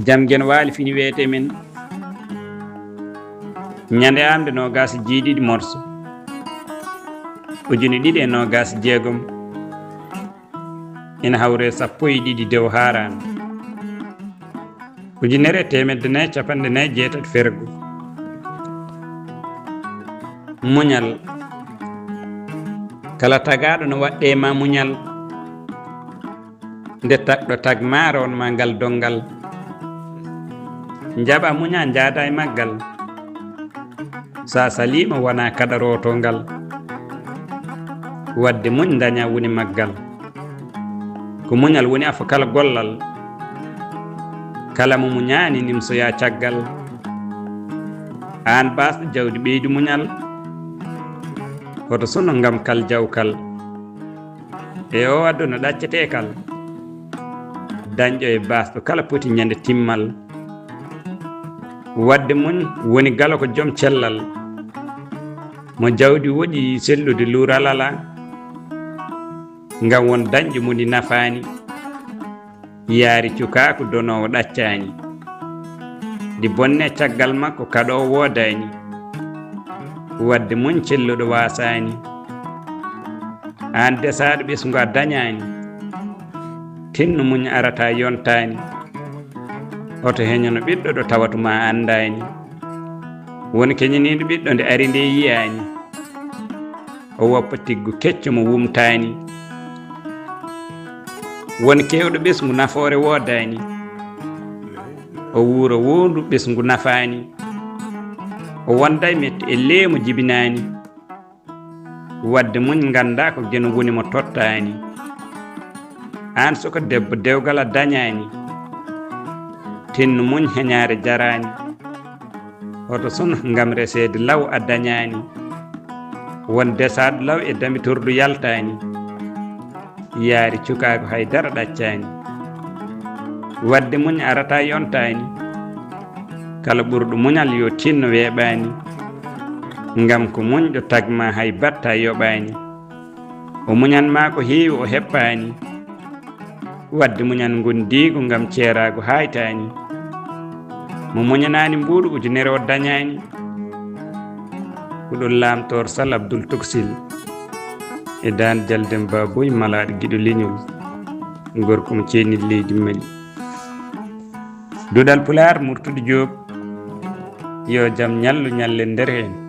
jamgen waali fini wiyete men ñande Aaɓnde nogas jeeɗiɗi morso ujune 226 ina hawre 12 dew harano 1948 fergo muñal kala tagaɗo no waɗɗe ma muñal nde tagɗo tag maron ma ngal dongal jaɓa muña jaada e maggal sa salima wona kaɗarotongal wadde muñ daña woni maggal ko muñal woni afa kala gollal kala mo muñani nimsoya caggal an basɗo jawdi ɓeydu muñal hoto suno ngam kal jawkal e o aduna ɗaccete kal dañƴo e basɗo kala poti ñande timmal wadde muñ woni gala ko joom cellal mo jawdi woɗi sellude luuralala ngam won dañƴo mudi nafani yaari cukako donowo ɗaccani ɗi bonne caggal makko kaɗo wodani wadde muñ celluɗo wasani an desaɗo ɓesgu a dañani tinno muñ arata yontani oto heñono ɓiɗɗo ɗo tawatuma andani woni keñaniɗo ɓiɗɗo nde ari nde yiyani o woppa tiggu kecco mo wumtani woni kewɗo ɓesgu nafoore wodani o wuuro wondu ɓesgu nafani o wonda e metti e leemo jibinani wadde muñ ganda ko geno woni mo tottani an soko debbo dewgal a dañani tinno muñ heñare jarani hoto sono ngam resede law a dañani won desaɗo law e damitordu yaltani yaari cukako haydara ɗaccani wadde muñ arata yontani kala ɓurɗo muñal yo tinno weeɓani ngam ko muñɗo tagma hay batta yoɓani o muñanma ko heewi o heɓɓani wadde muñan gondigo ngam ceerago haytani mo muñanani mbuɗo ujunere o dañani kuɗol lamtor sal abdoul toksil e dan jalden baboy malaɗo guiɗo leñol gorko mo ceeni leydi mali Duɗal Pulaar Murtuɗo JOOB yo jaam ñallu ñallen nder hen